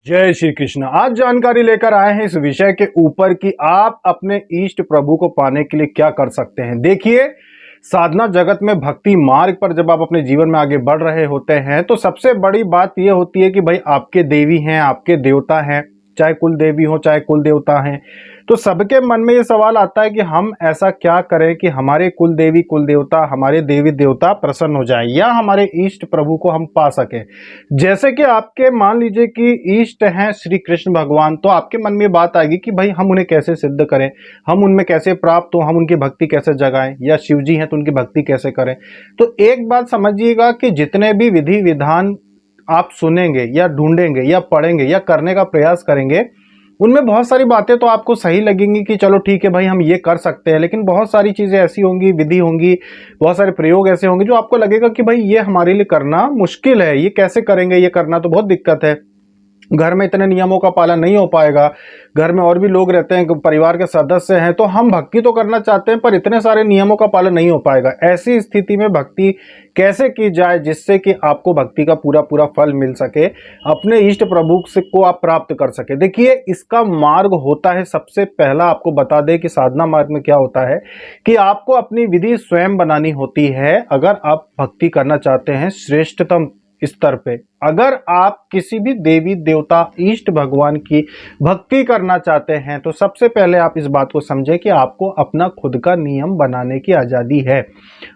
जय श्री कृष्ण। आज जानकारी लेकर आए हैं इस विषय के ऊपर कि आप अपने इष्ट प्रभु को पाने के लिए क्या कर सकते हैं। देखिए, साधना जगत में भक्ति मार्ग पर जब आप अपने जीवन में आगे बढ़ रहे होते हैं तो सबसे बड़ी बात यह होती है कि भाई आपके देवी हैं, आपके देवता हैं, चाहे कुल देवी हो चाहे कुल देवता हैं। तो सबके मन में ये सवाल आता है कि हम ऐसा क्या करें कि हमारे कुल देवी कुल देवता, हमारे देवी देवता प्रसन्न हो जाए या हमारे इष्ट प्रभु को हम पा सकें। जैसे कि आपके मान लीजिए कि इष्ट हैं श्री कृष्ण भगवान, तो आपके मन में बात आएगी कि भाई हम उन्हें कैसे सिद्ध करें, हम उनमें कैसे प्राप्त हो, हम उनकी भक्ति कैसे जगाएं, या शिव जी हैं तो उनकी भक्ति कैसे करें। तो एक बात समझिएगा कि जितने भी विधि विधान आप सुनेंगे या ढूंढेंगे या पढ़ेंगे या करने का प्रयास करेंगे, उनमें बहुत सारी बातें तो आपको सही लगेंगी कि चलो ठीक है भाई हम ये कर सकते हैं, लेकिन बहुत सारी चीजें ऐसी होंगी, विधि होंगी, बहुत सारे प्रयोग ऐसे होंगे जो आपको लगेगा कि भाई ये हमारे लिए करना मुश्किल है, ये कैसे करेंगे, ये करना तो बहुत दिक्कत है, घर में इतने नियमों का पालन नहीं हो पाएगा, घर में और भी लोग रहते हैं, परिवार के सदस्य हैं, तो हम भक्ति तो करना चाहते हैं पर इतने सारे नियमों का पालन नहीं हो पाएगा। ऐसी स्थिति में भक्ति कैसे की जाए जिससे कि आपको भक्ति का पूरा पूरा फल मिल सके, अपने इष्ट प्रभु से को आप प्राप्त कर सके। देखिए, इसका मार्ग होता है, सबसे पहला आपको बता दें कि साधना मार्ग में क्या होता है कि आपको अपनी विधि स्वयं बनानी होती है। अगर आप भक्ति करना चाहते हैं श्रेष्ठतम स्तर पे, अगर आप किसी भी देवी देवता इष्ट भगवान की भक्ति करना चाहते हैं तो सबसे पहले आप इस बात को समझें कि आपको अपना खुद का नियम बनाने की आजादी है।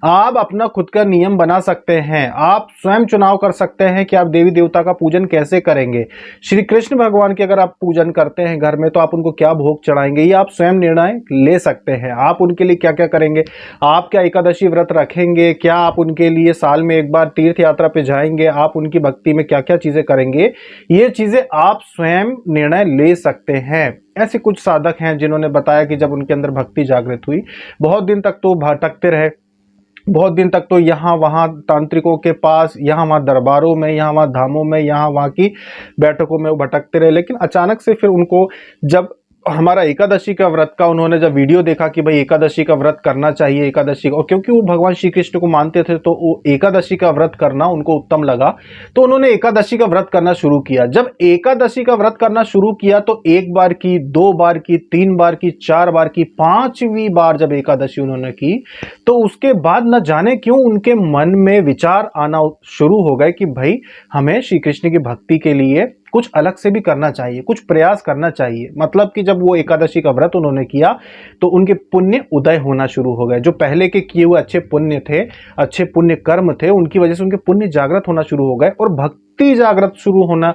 आप अपना खुद का नियम बना सकते हैं, आप स्वयं चुनाव कर सकते हैं कि आप देवी देवता का पूजन कैसे करेंगे। श्री कृष्ण भगवान की अगर आप पूजन करते हैं घर में तो आप उनको क्या भोग चढ़ाएंगे, ये आप स्वयं निर्णय ले सकते हैं। आप उनके लिए क्या क्या करेंगे, आप क्या एकादशी व्रत रखेंगे, क्या आप उनके लिए साल में एक बार तीर्थ यात्रा पे जाएंगे, आप उनकी भक्ति में क्या क्या चीजें करेंगे, ये चीजें आप स्वयं निर्णय ले सकते हैं। ऐसे कुछ साधक हैं जिन्होंने बताया कि जब उनके अंदर भक्ति जागृत हुई, बहुत दिन तक तो भटकते रहे, बहुत दिन तक तो यहाँ वहाँ तांत्रिकों के पास, यहाँ वहाँ दरबारों में, यहाँ वहाँ धामों में, यहाँ वहाँ की बैठकों में वो भटकते रहे। लेकिन अचानक से फिर उनको जब हमारा एकादशी का व्रत का उन्होंने जब वीडियो देखा कि भाई एकादशी का व्रत करना चाहिए, एकादशी और क्योंकि वो भगवान श्री कृष्ण को मानते थे तो वो एकादशी का व्रत करना उनको उत्तम लगा, तो उन्होंने एकादशी का व्रत करना शुरू किया। जब एकादशी का व्रत करना शुरू किया तो एक बार की, दो बार की, तीन बार की, चार बार की, पांचवी बार जब एकादशी उन्होंने की तो उसके बाद न जाने क्यों उनके मन में विचार आना शुरू हो गए कि भाई हमें श्री कृष्ण की भक्ति के लिए कुछ अलग से भी करना चाहिए, कुछ प्रयास करना चाहिए। मतलब कि जब वो एकादशी का व्रत उन्होंने किया तो उनके पुण्य उदय होना शुरू हो गए। जो पहले के किए हुए अच्छे पुण्य थे, अच्छे पुण्य कर्म थे, उनकी वजह से उनके पुण्य जागृत होना शुरू हो गए और भक्ति जागृत शुरू होना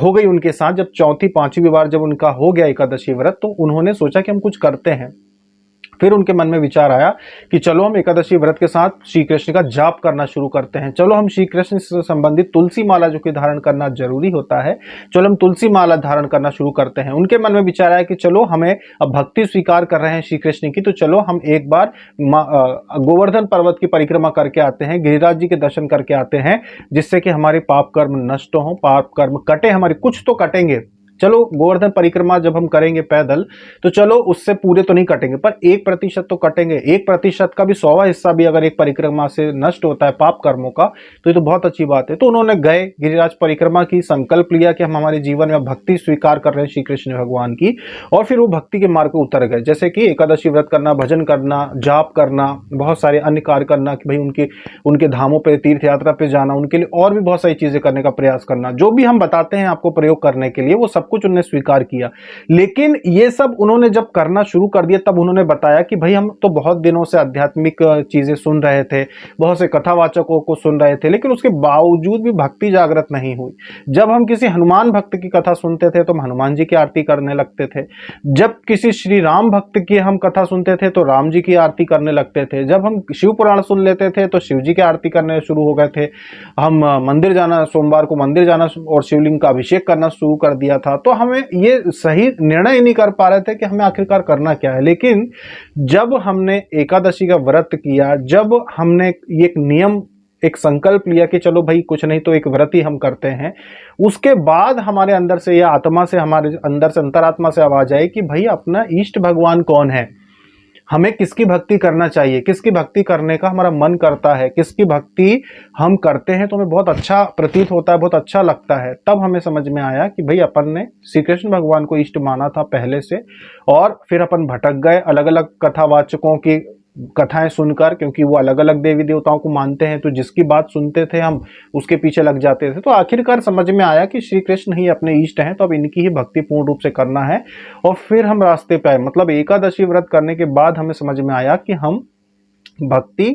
हो गई उनके साथ। जब चौथी पांचवी बार जब उनका हो गया एकादशी व्रत तो उन्होंने सोचा कि हम कुछ करते हैं। फिर उनके मन में विचार आया कि चलो हम एकादशी व्रत के साथ श्री कृष्ण का जाप करना शुरू करते हैं, चलो हम श्री कृष्ण से संबंधित तुलसी माला जो कि धारण करना जरूरी होता है, चलो हम तुलसी माला धारण करना शुरू करते हैं। उनके मन में विचार आया कि चलो हमें अब भक्ति स्वीकार कर रहे हैं श्री कृष्ण की, तो चलो हम एक बार गोवर्धन पर्वत की परिक्रमा करके आते हैं, गिरिराज जी के दर्शन करके आते हैं, जिससे कि हमारे पाप कर्म नष्ट हो, पाप कर्म कटे, हमारे कुछ तो कटेंगे। चलो गोवर्धन परिक्रमा जब हम करेंगे पैदल तो चलो उससे पूरे तो नहीं कटेंगे पर 1% तो कटेंगे। 1% का भी 100वां हिस्सा भी अगर एक परिक्रमा से नष्ट होता है पाप कर्मों का तो ये तो बहुत अच्छी बात है। तो उन्होंने गए, गिरिराज परिक्रमा की, संकल्प लिया कि हम हमारे जीवन में भक्ति स्वीकार कर रहे हैं श्री कृष्ण भगवान की, और फिर वो भक्ति के मार्ग पर उतर गए। जैसे कि एकादशी व्रत करना, भजन करना, जाप करना, बहुत सारे अन्य कार्य करना कि भाई उनके धामों पर तीर्थ यात्रा पे जाना, उनके लिए और भी बहुत सारी चीजें करने का प्रयास करना, जो भी हम बताते हैं आपको प्रयोग करने के लिए, वो सब कुछ उन्होंने स्वीकार किया। लेकिन ये सब उन्होंने जब करना शुरू कर दिया तब उन्होंने बताया कि भाई हम तो बहुत दिनों से आध्यात्मिक चीजें सुन रहे थे, बहुत से कथावाचकों को सुन रहे थे, लेकिन उसके बावजूद भी भक्ति जागृत नहीं हुई। जब हम किसी हनुमान भक्त की कथा सुनते थे तो हम हनुमान जी की आरती करने लगते थे, जब किसी श्री राम भक्त की हम कथा सुनते थे तो राम जी की आरती करने लगते थे, जब हम शिव पुराण सुन लेते थे तो शिव जी की आरती करने शुरू हो गए थे, हम मंदिर जाना, सोमवार को मंदिर जाना और शिवलिंग का अभिषेक करना शुरू कर दिया था। तो हमें ये सही निर्णय नहीं कर पा रहे थे कि हमें आखिरकार करना क्या है। लेकिन जब हमने एकादशी का व्रत किया, जब हमने एक नियम, एक संकल्प लिया कि चलो भाई कुछ नहीं तो एक व्रत ही हम करते हैं, उसके बाद हमारे अंदर से या आत्मा से, हमारे अंदर से, अंतरात्मा से आवाज आई कि भाई अपना इष्ट भगवान कौन है, हमें किसकी भक्ति करना चाहिए, किसकी भक्ति करने का हमारा मन करता है, किसकी भक्ति हम करते हैं तो हमें बहुत अच्छा प्रतीत होता है, बहुत अच्छा लगता है। तब हमें समझ में आया कि भाई अपन ने श्री कृष्ण भगवान को इष्ट माना था पहले से, और फिर अपन भटक गए अलग अलग कथावाचकों की कथाएं सुनकर, क्योंकि वो अलग अलग देवी देवताओं को मानते हैं, तो जिसकी बात सुनते थे हम उसके पीछे लग जाते थे। तो आखिरकार समझ में आया कि श्री कृष्ण ही अपने इष्ट हैं, तो अब इनकी ही भक्ति पूर्ण रूप से करना है। और फिर हम रास्ते पे आए, मतलब एकादशी व्रत करने के बाद हमें समझ में आया कि हम भक्ति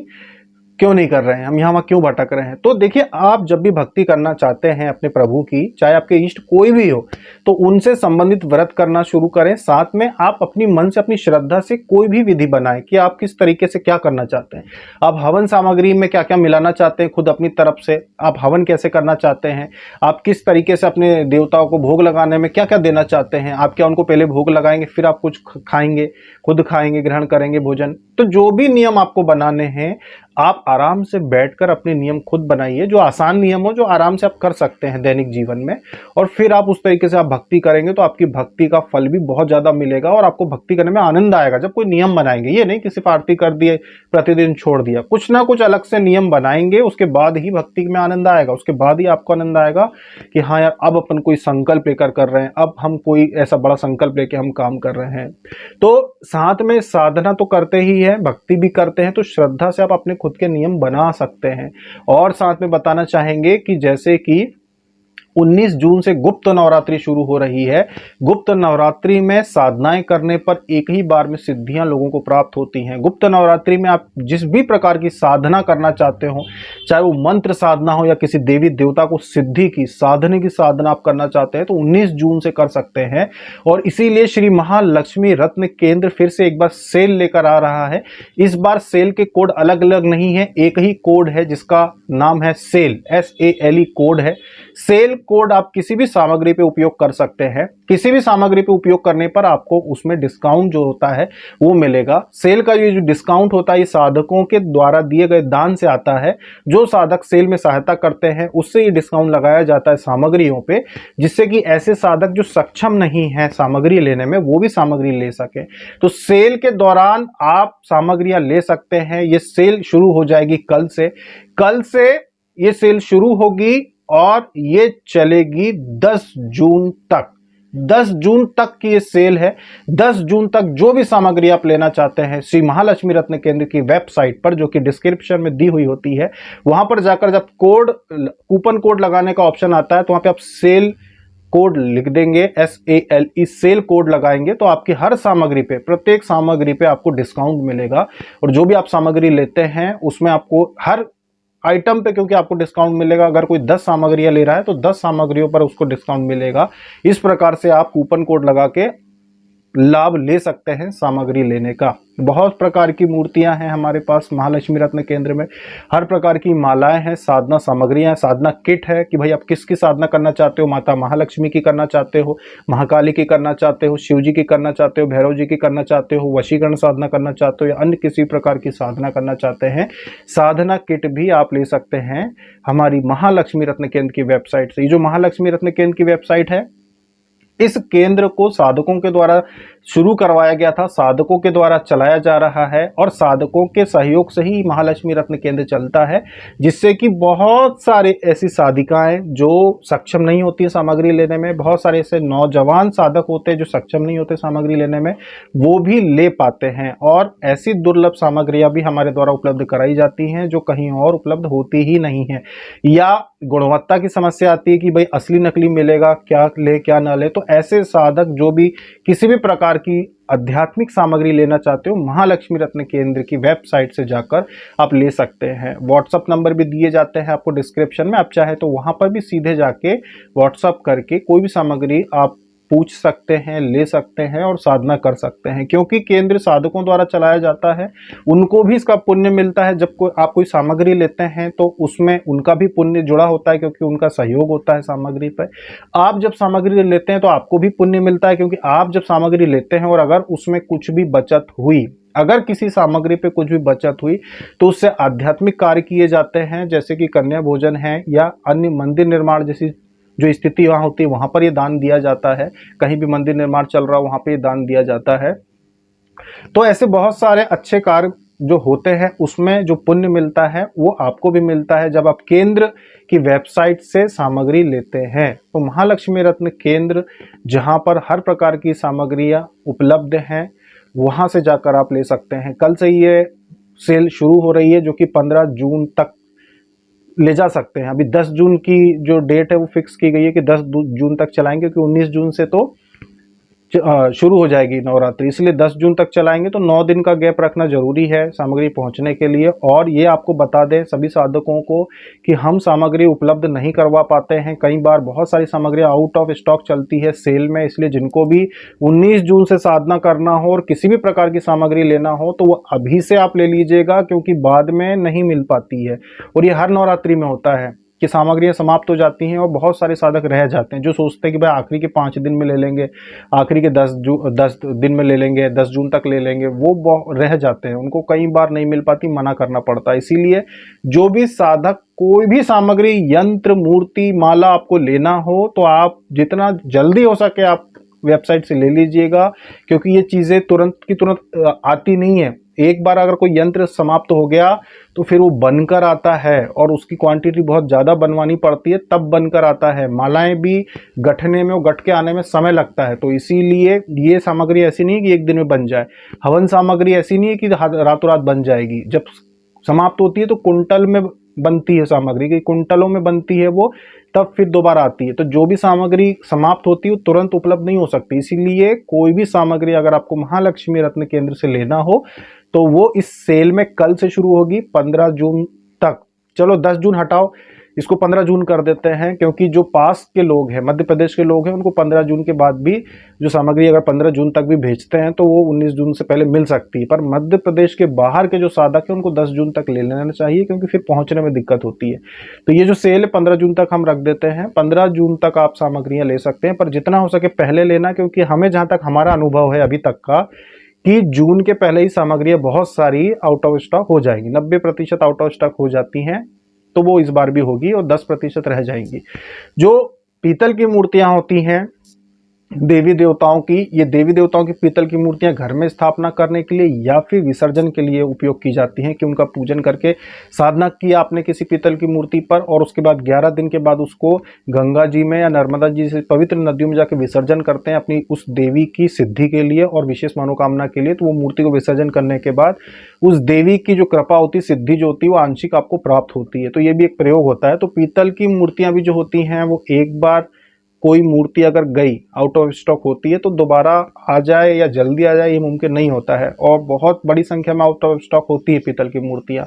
क्यों नहीं कर रहे हैं, हम यहाँ क्यों भटक रहे हैं। तो देखिए, आप जब भी भक्ति करना चाहते हैं अपने प्रभु की, चाहे आपके इष्ट कोई भी हो, तो उनसे संबंधित व्रत करना शुरू करें। साथ में आप अपनी मन से, अपनी श्रद्धा से कोई भी विधि बनाएं कि आप किस तरीके से क्या करना चाहते हैं। आप हवन सामग्री में क्या क्या मिलाना चाहते हैं खुद अपनी तरफ से, आप हवन कैसे करना चाहते हैं, आप किस तरीके से अपने देवताओं को भोग लगाने में क्या क्या देना चाहते हैं, आप क्या उनको पहले भोग लगाएंगे फिर आप कुछ खाएंगे, खुद खाएंगे, ग्रहण करेंगे भोजन। तो जो भी नियम आपको बनाने हैं, आप आराम से बैठकर अपने नियम खुद बनाइए, जो आसान नियम हो, जो आराम से आप कर सकते हैं दैनिक जीवन में। और फिर आप उस तरीके से आप भक्ति करेंगे तो आपकी भक्ति का फल भी बहुत ज़्यादा मिलेगा और आपको भक्ति करने में आनंद आएगा। जब कोई नियम बनाएंगे, ये नहीं कि सिर्फ आरती कर दिए, प्रतिदिन छोड़ दिया, कुछ ना कुछ अलग से नियम बनाएंगे, उसके बाद ही भक्ति में आनंद आएगा। उसके बाद ही आपको आनंद आएगा कि हाँ यार, अब अपन कोई संकल्प लेकर कर रहे हैं, अब हम कोई ऐसा बड़ा संकल्प लेके हम काम कर रहे हैं। तो साथ में साधना तो करते ही है, भक्ति भी करते हैं, तो श्रद्धा से आप अपने खुद के नियम बना सकते हैं। और साथ में बताना चाहेंगे कि जैसे कि 19 जून से गुप्त नवरात्रि शुरू हो रही है। गुप्त नवरात्रि में साधनाएं करने पर एक ही बार में सिद्धियां लोगों को प्राप्त होती हैं। गुप्त नवरात्रि में आप जिस भी प्रकार की साधना करना चाहते हो, चाहे वो मंत्र साधना हो या किसी देवी देवता को सिद्धि की साधने की साधना आप करना चाहते हैं, तो 19 जून से कर सकते हैं। और इसीलिए श्री महालक्ष्मी रत्न केंद्र फिर से एक बार सेल लेकर आ रहा है। इस बार सेल के कोड अलग अलग नहीं है, एक ही कोड है जिसका नाम है सेल, SALE कोड है। सेल कोड आप किसी भी सामग्री पे उपयोग कर सकते हैं। किसी भी सामग्री पे उपयोग करने पर आपको उसमें डिस्काउंट जो होता है वो मिलेगा। सेल का ये जो डिस्काउंट होता है, ये साधकों के द्वारा दिए गए दान से आता है। जो साधक सेल में सहायता करते हैं उससे ये डिस्काउंट लगाया जाता है सामग्रियों पे, जिससे कि ऐसे साधक जो सक्षम नहीं है सामग्री लेने में, वो भी सामग्री ले सके। तो सेल के दौरान आप सामग्रियां ले सकते हैं। ये सेल शुरू हो जाएगी कल से। कल से ये सेल शुरू होगी और ये चलेगी 10 जून तक। 10 जून तक की ये सेल है। 10 जून तक जो भी सामग्री आप लेना चाहते हैं, श्री महालक्ष्मी रत्न केंद्र की वेबसाइट पर, जो कि डिस्क्रिप्शन में दी हुई होती है, वहां पर जाकर जब कूपन कोड लगाने का ऑप्शन आता है, तो वहां पे आप सेल कोड लिख देंगे, SALE सेल कोड लगाएंगे, तो आपकी हर सामग्री पे, प्रत्येक सामग्री पे आपको डिस्काउंट मिलेगा। और जो भी आप सामग्री लेते हैं उसमें आपको हर आइटम पे, क्योंकि आपको डिस्काउंट मिलेगा, अगर कोई 10 सामग्रियां ले रहा है तो 10 सामग्रियों पर उसको डिस्काउंट मिलेगा। इस प्रकार से आप कूपन कोड लगा के लाभ ले सकते हैं सामग्री लेने का। बहुत प्रकार की मूर्तियां हैं हमारे पास महालक्ष्मी रत्न केंद्र में, हर प्रकार की मालाएं हैं, साधना सामग्रियां हैं, साधना किट है कि भाई आप किसकी साधना करना चाहते हो, माता महालक्ष्मी की करना चाहते हो, महाकाली की करना चाहते हो, शिव जी की करना चाहते हो, भैरव जी की करना चाहते हो, वशीकरण साधना करना चाहते हो, या अन्य किसी प्रकार की साधना करना चाहते हैं, साधना किट भी आप ले सकते हैं हमारी महालक्ष्मी रत्न केंद्र की वेबसाइट से। ये जो महालक्ष्मी रत्न केंद्र की वेबसाइट है, इस केंद्र को साधकों के द्वारा शुरू करवाया गया था, साधकों के द्वारा चलाया जा रहा है, और साधकों के सहयोग से ही महालक्ष्मी रत्न केंद्र चलता है, जिससे कि बहुत सारे ऐसी साधिकाएं जो सक्षम नहीं होती है सामग्री लेने में, बहुत सारे ऐसे नौजवान साधक होते हैं जो सक्षम नहीं होते सामग्री लेने में, वो भी ले पाते हैं। और ऐसी दुर्लभ सामग्रियां भी हमारे द्वारा उपलब्ध कराई जाती हैं जो कहीं और उपलब्ध होती ही नहीं है। या गुणवत्ता की समस्या आती है कि भाई असली नकली मिलेगा, क्या ले क्या ना ले, तो ऐसे साधक जो भी किसी भी प्रकार की आध्यात्मिक सामग्री लेना चाहते हो, महालक्ष्मी रत्न केंद्र की वेबसाइट से जाकर आप ले सकते हैं। व्हाट्सअप नंबर भी दिए जाते हैं आपको डिस्क्रिप्शन में, आप चाहे तो वहां पर भी सीधे जाके व्हाट्सअप करके कोई भी सामग्री आप पूछ सकते हैं, ले सकते हैं और साधना कर सकते हैं। क्योंकि केंद्र साधकों द्वारा चलाया जाता है, उनको भी इसका पुण्य मिलता है। जब आप कोई सामग्री लेते हैं तो उसमें उनका भी पुण्य जुड़ा होता है, क्योंकि उनका सहयोग होता है सामग्री पर। आप जब सामग्री लेते हैं तो आपको भी पुण्य मिलता है, क्योंकि आप जब सामग्री लेते हैं और अगर उसमें कुछ भी बचत हुई, अगर किसी सामग्री पे कुछ भी बचत हुई, तो उससे आध्यात्मिक कार्य किए जाते हैं, जैसे कि कन्या भोजन है या अन्य मंदिर निर्माण जैसी जो स्थिति वहाँ होती है, वहाँ पर ये दान दिया जाता है। कहीं भी मंदिर निर्माण चल रहा है वहाँ पे ये दान दिया जाता है। तो ऐसे बहुत सारे अच्छे कार्य जो होते हैं उसमें जो पुण्य मिलता है वो आपको भी मिलता है जब आप केंद्र की वेबसाइट से सामग्री लेते हैं। तो महालक्ष्मी रत्न केंद्र जहां पर हर प्रकार की सामग्रियां उपलब्ध हैं वहां से जाकर आप ले सकते हैं। कल से ये सेल शुरू हो रही है जो कि 15 जून तक ले जा सकते हैं। अभी 10 जून की जो डेट है वो फिक्स की गई है कि 10 जून तक चलाएंगे, क्योंकि 19 जून से तो शुरू हो जाएगी नवरात्रि, इसलिए 10 जून तक चलाएंगे। तो 9 दिन का गैप रखना जरूरी है सामग्री पहुंचने के लिए। और ये आपको बता दें सभी साधकों को कि हम सामग्री उपलब्ध नहीं करवा पाते हैं। कई बार बहुत सारी सामग्री आउट ऑफ स्टॉक चलती है सेल में, इसलिए जिनको भी 19 जून से साधना करना हो और किसी भी प्रकार की सामग्री लेना हो तो वो अभी से आप ले लीजिएगा, क्योंकि बाद में नहीं मिल पाती है। और ये हर नवरात्रि में होता है कि सामग्रियां समाप्त हो जाती हैं और बहुत सारे साधक रह जाते हैं जो सोचते हैं कि भाई आखिरी के 5 दिन में ले लेंगे, आखिरी के 10 दिन में ले लेंगे, 10 जून तक ले लेंगे, वो रह जाते हैं। उनको कई बार नहीं मिल पाती, मना करना पड़ता है। इसीलिए जो भी साधक कोई भी सामग्री, यंत्र, मूर्ति, माला आपको लेना हो तो आप जितना जल्दी हो सके आप वेबसाइट से ले लीजिएगा, क्योंकि ये चीज़ें तुरंत की तुरंत आती नहीं है। एक बार अगर कोई यंत्र समाप्त हो गया तो फिर वो बनकर आता है और उसकी क्वांटिटी बहुत ज़्यादा बनवानी पड़ती है, तब बनकर आता है। मालाएं भी गठने में और गठ के आने में समय लगता है, तो इसीलिए ये सामग्री ऐसी नहीं है कि एक दिन में बन जाए। हवन सामग्री ऐसी नहीं है कि रातों रात बन जाएगी। जब समाप्त होती है तो कुंटल में बनती है सामग्री, की कुंटलों में बनती है वो, तब फिर दोबारा आती है। तो जो भी सामग्री समाप्त होती है वो तुरंत उपलब्ध नहीं हो सकती। इसीलिए कोई भी सामग्री अगर आपको महालक्ष्मी रत्न केंद्र से लेना हो तो वो इस सेल में कल से शुरू होगी 15 जून तक। चलो 10 जून हटाओ, इसको 15 जून कर देते हैं, क्योंकि जो पास के लोग हैं, मध्य प्रदेश के लोग हैं, उनको 15 जून के बाद भी जो सामग्री अगर 15 जून तक भी भेजते हैं तो वो 19 जून से पहले मिल सकती है। पर मध्य प्रदेश के बाहर के जो साधक हैं उनको 10 जून तक ले लेना चाहिए, क्योंकि फिर पहुंचने में दिक्कत होती है। तो ये जो सेल है 15 जून तक हम रख देते हैं। 15 जून तक आप सामग्रियां ले सकते हैं, पर जितना हो सके पहले लेना, क्योंकि हमें जहां तक हमारा अनुभव है अभी तक का कि जून के पहले ही सामग्रियां बहुत सारी आउट ऑफ स्टॉक हो जाएंगी। 90% आउट ऑफ स्टॉक हो जाती हैं, तो वो इस बार भी होगी और 10% रह जाएंगी। जो पीतल की मूर्तियां होती हैं देवी देवताओं की, ये देवी देवताओं की पीतल की मूर्तियां घर में स्थापना करने के लिए या फिर विसर्जन के लिए उपयोग की जाती हैं, कि उनका पूजन करके साधना किया आपने किसी पीतल की मूर्ति पर और उसके बाद 11 दिन के बाद उसको गंगा जी में या नर्मदा जी से पवित्र नदियों में जाकर विसर्जन करते हैं अपनी उस देवी की सिद्धि के लिए और विशेष मनोकामना के लिए। तो वो मूर्ति को विसर्जन करने के बाद उस देवी की जो कृपा होती है, सिद्धि जो होती है, वो आंशिक आपको प्राप्त होती है। तो ये भी एक प्रयोग होता है। तो पीतल की मूर्तियां भी जो होती हैं वो एक बार कोई मूर्ति अगर गई आउट ऑफ स्टॉक होती है तो दोबारा आ जाए या जल्दी आ जाए ये मुमकिन नहीं होता है, और बहुत बड़ी संख्या में आउट ऑफ स्टॉक होती है पीतल की मूर्तियां।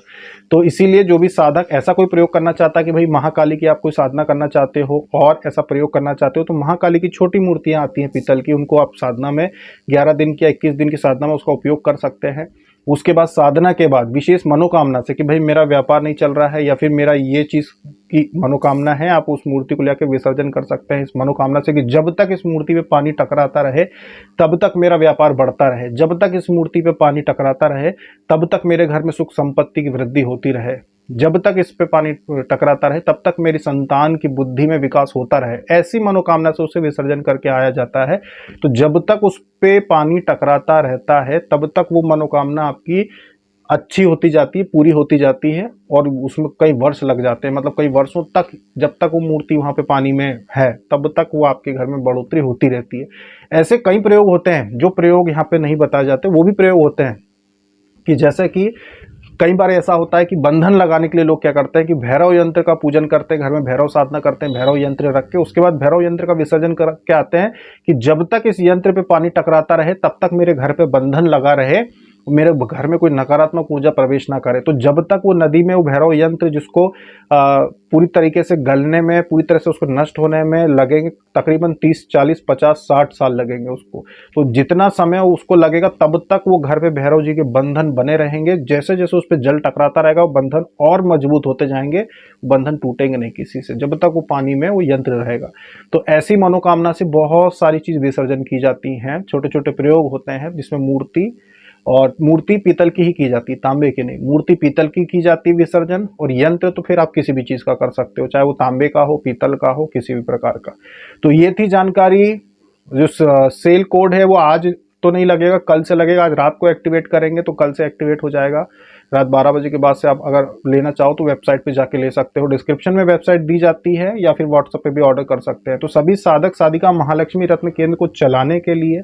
तो इसीलिए जो भी साधक ऐसा कोई प्रयोग करना चाहता है कि भाई महाकाली की आप कोई साधना करना चाहते हो और ऐसा प्रयोग करना चाहते हो, तो महाकाली की छोटी मूर्तियां आती हैं पीतल की, उनको आप साधना में 11 दिन की या 21 दिन की साधना में उसका उपयोग कर सकते हैं। उसके बाद साधना के बाद विशेष मनोकामना से कि भाई मेरा व्यापार नहीं चल रहा है या फिर मेरा ये चीज़ की मनोकामना है, आप उस मूर्ति को लेकर विसर्जन कर सकते हैं इस मनोकामना से कि जब तक इस मूर्ति पे पानी टकराता रहे तब तक मेरा व्यापार बढ़ता रहे, जब तक इस मूर्ति पे पानी टकराता रहे तब तक मेरे घर में सुख संपत्ति की वृद्धि होती रहे, जब तक इस पे पानी टकराता रहे तब तक मेरी संतान की बुद्धि में विकास होता रहे, ऐसी मनोकामना से उसे विसर्जन करके आया जाता है। तो जब तक उस पे पानी टकराता रहता है तब तक वो मनोकामना आपकी अच्छी होती जाती है, पूरी होती जाती है, और उसमें कई वर्ष लग जाते हैं, मतलब कई वर्षों तक जब तक वो मूर्ति वहाँ पे पानी में है तब तक वो आपके घर में बढ़ोतरी होती रहती है। ऐसे कई प्रयोग होते हैं, जो प्रयोग यहाँ पे नहीं बताए जाते वो भी प्रयोग होते हैं, कि जैसे कि कई बार ऐसा होता है कि बंधन लगाने के लिए लोग क्या करते हैं कि भैरव यंत्र का पूजन करते हैं, घर में भैरव साधना करते हैं, भैरव यंत्र रख के उसके बाद भैरव यंत्र का विसर्जन करके आते हैं कि जब तक इस यंत्र पे पानी टकराता रहे तब तक मेरे घर पे बंधन लगा रहे, मेरे घर में कोई नकारात्मक ऊर्जा प्रवेश ना करे। तो जब तक वो नदी में वो भैरव यंत्र जिसको पूरी तरीके से गलने में, पूरी तरह से उसको नष्ट होने में लगेंगे तकरीबन 30, 40, 50, 60 साल लगेंगे उसको, तो जितना समय उसको लगेगा तब तक वो घर पे भैरव जी के बंधन बने रहेंगे। जैसे जैसे उस पर जल टकराता रहेगा वो बंधन और मजबूत होते जाएंगे, बंधन टूटेंगे नहीं किसी से जब तक वो पानी में वो यंत्र रहेगा। तो ऐसी मनोकामना से बहुत सारी चीज विसर्जन की जाती हैं, छोटे छोटे प्रयोग होते हैं जिसमें मूर्ति, और मूर्ति पीतल की जाती है, तांबे की नहीं, मूर्ति पीतल की जाती है विसर्जन, और यंत्र तो फिर आप किसी भी चीज का कर सकते हो, चाहे वो तांबे का हो, पीतल का हो, किसी भी प्रकार का। तो ये थी जानकारी। जो सेल कोड है वो आज तो नहीं लगेगा, कल से लगेगा। आज रात को एक्टिवेट करेंगे तो कल से एक्टिवेट हो जाएगा। रात 12 बजे के बाद से आप अगर लेना चाहो तो वेबसाइट पे जाके ले सकते हो, डिस्क्रिप्शन में वेबसाइट दी जाती है, या फिर व्हाट्सएप पे भी ऑर्डर कर सकते हैं। तो सभी साधक साधिका महालक्ष्मी रत्न केंद्र को चलाने के लिए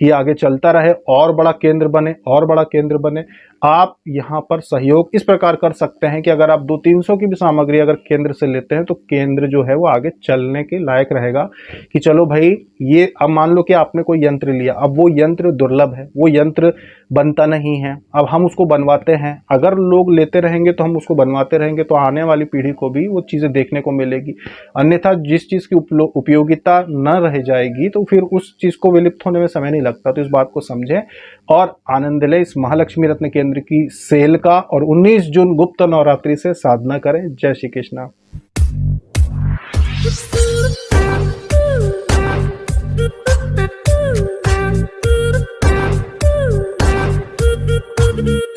कि आगे चलता रहे, और बड़ा केंद्र बने, और बड़ा केंद्र बने, आप यहाँ पर सहयोग इस प्रकार कर सकते हैं कि अगर आप 200-300 की भी सामग्री अगर केंद्र से लेते हैं तो केंद्र जो है वो आगे चलने के लायक रहेगा। कि चलो भाई, ये अब मान लो कि आपने कोई यंत्र लिया, अब वो यंत्र दुर्लभ है, वो यंत्र बनता नहीं है, अब हम उसको बनवाते हैं। अगर लोग लेते रहेंगे तो हम उसको बनवाते रहेंगे, तो आने वाली पीढ़ी को भी वो चीज़ें देखने को मिलेगी। अन्यथा जिस चीज़ की उपयोगिता न रह जाएगी तो फिर उस चीज़ को विलुप्त होने में समय नहीं लगता। तो इस बात को समझें और आनंद लें इस महालक्ष्मी रत्न केंद्र की सेल का, और 19 जून गुप्त नवरात्रि से साधना करें। जय श्री कृष्णा। Thank you.